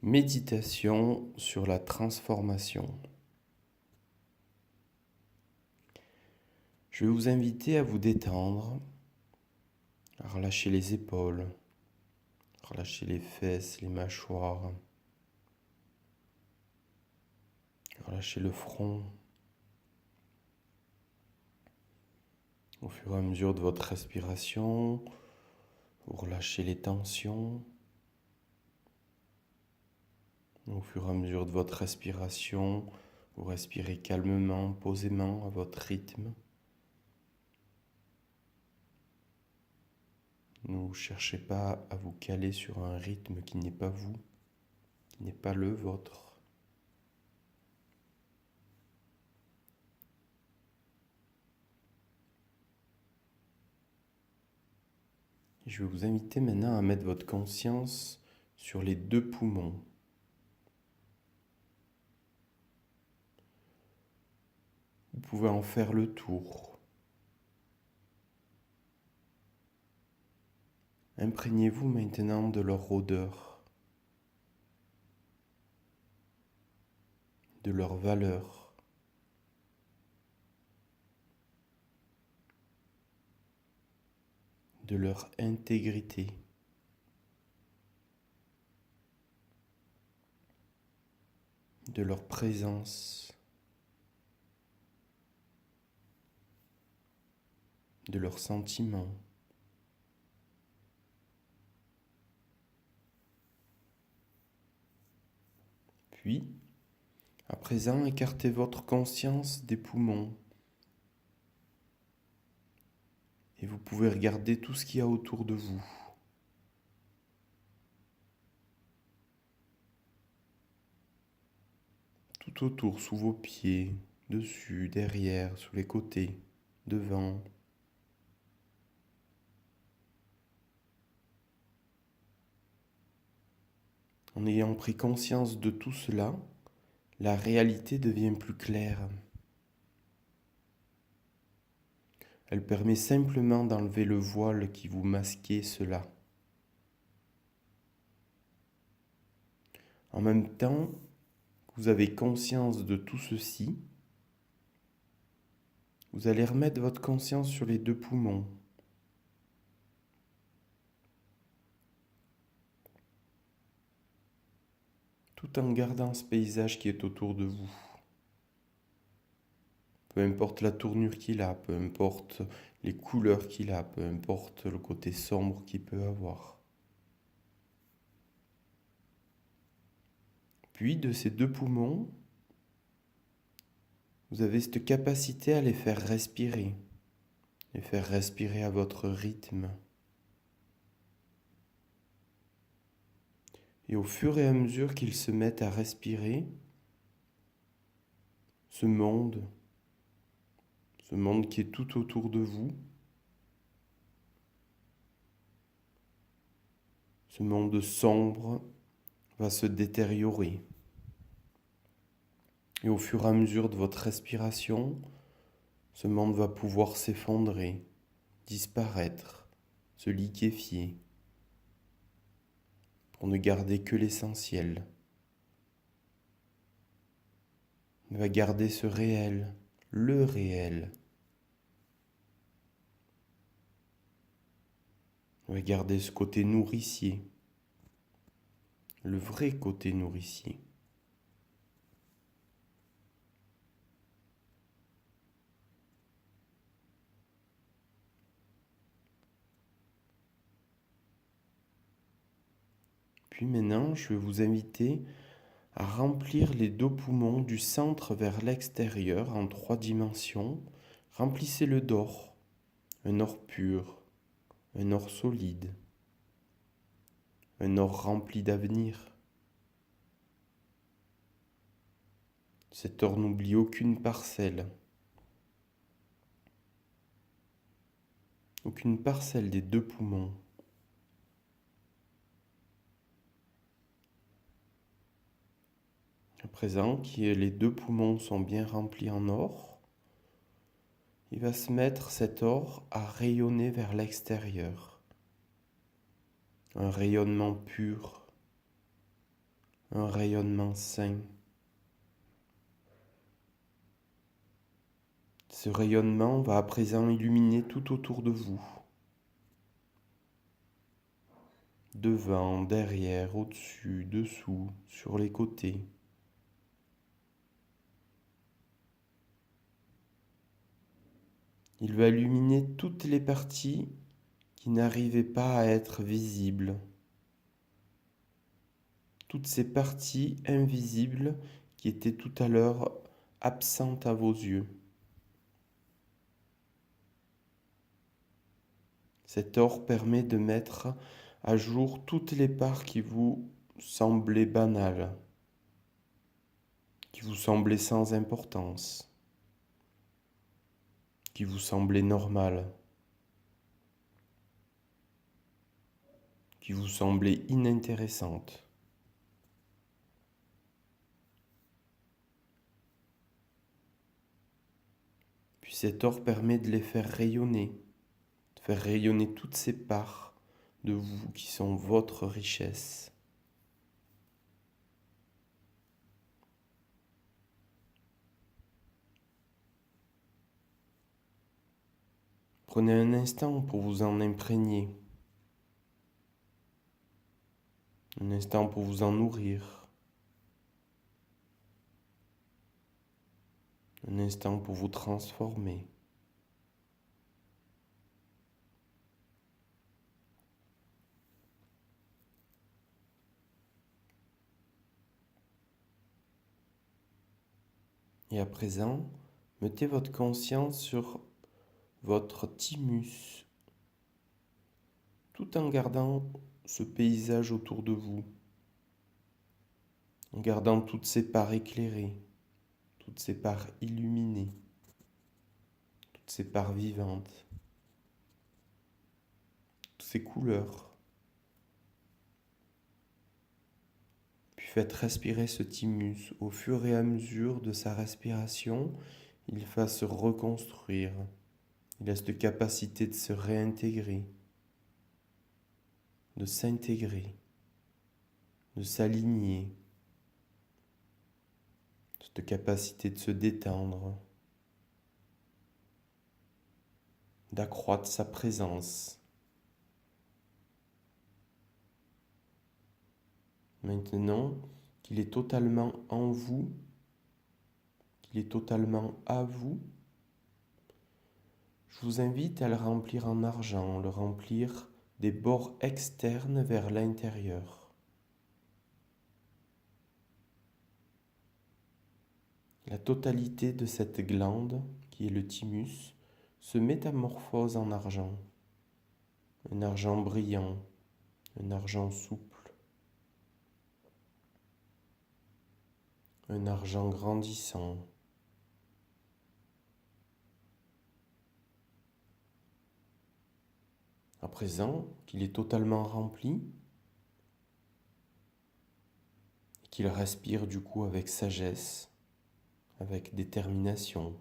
Méditation sur la transformation. Je vais vous inviter à vous détendre, à relâcher les épaules, relâcher les fesses, les mâchoires, relâcher le front. Au fur et à mesure de votre respiration, vous relâchez les tensions. Au fur et à mesure de votre respiration, vous respirez calmement, posément, à votre rythme. Ne cherchez pas à vous caler sur un rythme qui n'est pas vous, qui n'est pas le vôtre. Je vais vous inviter maintenant à mettre votre conscience sur les deux poumons. Vous pouvez en faire le tour. Imprégnez-vous maintenant de leur odeur, de leur valeur, de leur intégrité. De leur présence, de leurs sentiments. Puis, à présent, écartez votre conscience des poumons et vous pouvez regarder tout ce qu'il y a autour de vous. Tout autour, sous vos pieds, dessus, derrière, sous les côtés, devant. En ayant pris conscience de tout cela, la réalité devient plus claire. Elle permet simplement d'enlever le voile qui vous masquait cela. En même temps, vous avez conscience de tout ceci, vous allez remettre votre conscience sur les deux poumons. Tout en gardant ce paysage qui est autour de vous. Peu importe la tournure qu'il a, peu importe les couleurs qu'il a, peu importe le côté sombre qu'il peut avoir. Puis de ces deux poumons, vous avez cette capacité à les faire respirer à votre rythme. Et au fur et à mesure qu'ils se mettent à respirer, ce monde qui est tout autour de vous, ce monde sombre va se détériorer. Et au fur et à mesure de votre respiration, ce monde va pouvoir s'effondrer, disparaître, se liquéfier, pour ne garder que l'essentiel. Il va garder ce réel, le réel. Il va garder ce côté nourricier, le vrai côté nourricier. Puis maintenant, je vais vous inviter à remplir les deux poumons du centre vers l'extérieur en 3 dimensions. Remplissez-le d'or, un or pur, un or solide, un or rempli d'avenir. Cet or n'oublie aucune parcelle des deux poumons. À présent, les deux poumons sont bien remplis en or, il va se mettre cet or à rayonner vers l'extérieur. Un rayonnement pur, un rayonnement sain. Ce rayonnement va à présent illuminer tout autour de vous. Devant, derrière, au-dessus, dessous, sur les côtés. Il va illuminer toutes les parties qui n'arrivaient pas à être visibles. Toutes ces parties invisibles qui étaient tout à l'heure absentes à vos yeux. Cet or permet de mettre à jour toutes les parts qui vous semblaient banales, qui vous semblaient sans importance, qui vous semblaient normales, qui vous semblaient inintéressantes. Puis cet or permet de les faire rayonner, de faire rayonner toutes ces parts de vous qui sont votre richesse. Prenez un instant pour vous en imprégner, un instant pour vous en nourrir, un instant pour vous transformer. Et à présent, mettez votre conscience sur votre thymus, tout en gardant ce paysage autour de vous, en gardant toutes ces parts éclairées, toutes ces parts illuminées, toutes ces parts vivantes, toutes ces couleurs. Puis faites respirer ce thymus. Au fur et à mesure de sa respiration, il va se reconstruire. Il a cette capacité de se réintégrer, de s'intégrer, de s'aligner, cette capacité de se détendre, d'accroître sa présence. Maintenant qu'il est totalement en vous, qu'il est totalement à vous, je vous invite à le remplir en argent, le remplir des bords externes vers l'intérieur. La totalité de cette glande, qui est le thymus, se métamorphose en argent. Un argent brillant, un argent souple, un argent grandissant. À présent qu'il est totalement rempli, et qu'il respire du coup avec sagesse, avec détermination,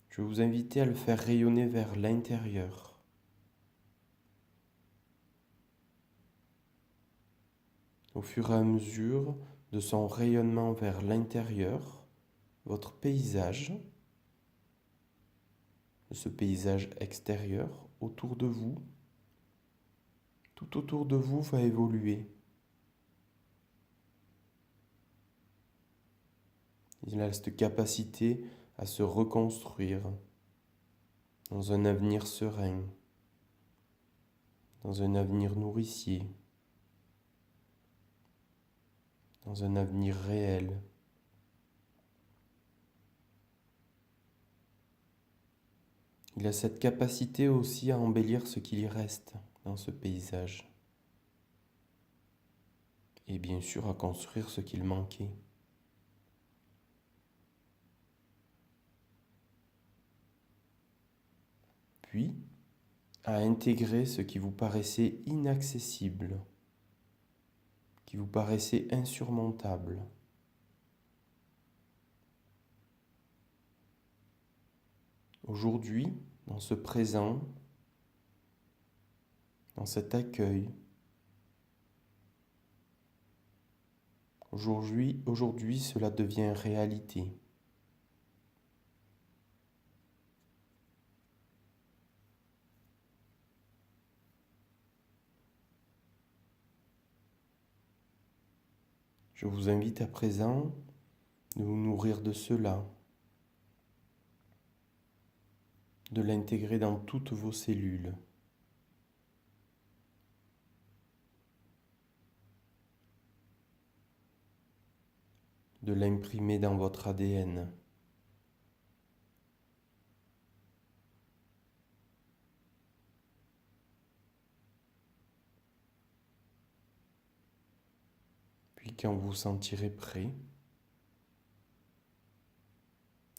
je vais vous inviter à le faire rayonner vers l'intérieur. Au fur et à mesure de son rayonnement vers l'intérieur, votre paysage, ce paysage extérieur autour de vous, tout autour de vous va évoluer. Il a cette capacité à se reconstruire dans un avenir serein, dans un avenir nourricier, dans un avenir réel. Il a cette capacité aussi à embellir ce qu'il y reste dans ce paysage. Et bien sûr à construire ce qu'il manquait. Puis, à intégrer ce qui vous paraissait inaccessible, qui vous paraissait insurmontable. Aujourd'hui, dans ce présent, dans cet accueil, Aujourd'hui, cela devient réalité. Je vous invite à présent de vous nourrir de cela, de l'intégrer dans toutes vos cellules, de l'imprimer dans votre ADN. Puis quand vous vous sentirez prêt,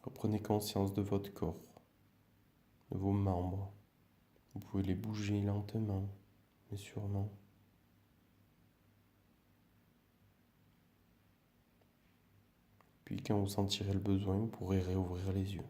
reprenez conscience de votre corps, de vos membres. Vous pouvez les bouger lentement, mais sûrement. Puis quand vous sentirez le besoin, vous pourrez réouvrir les yeux.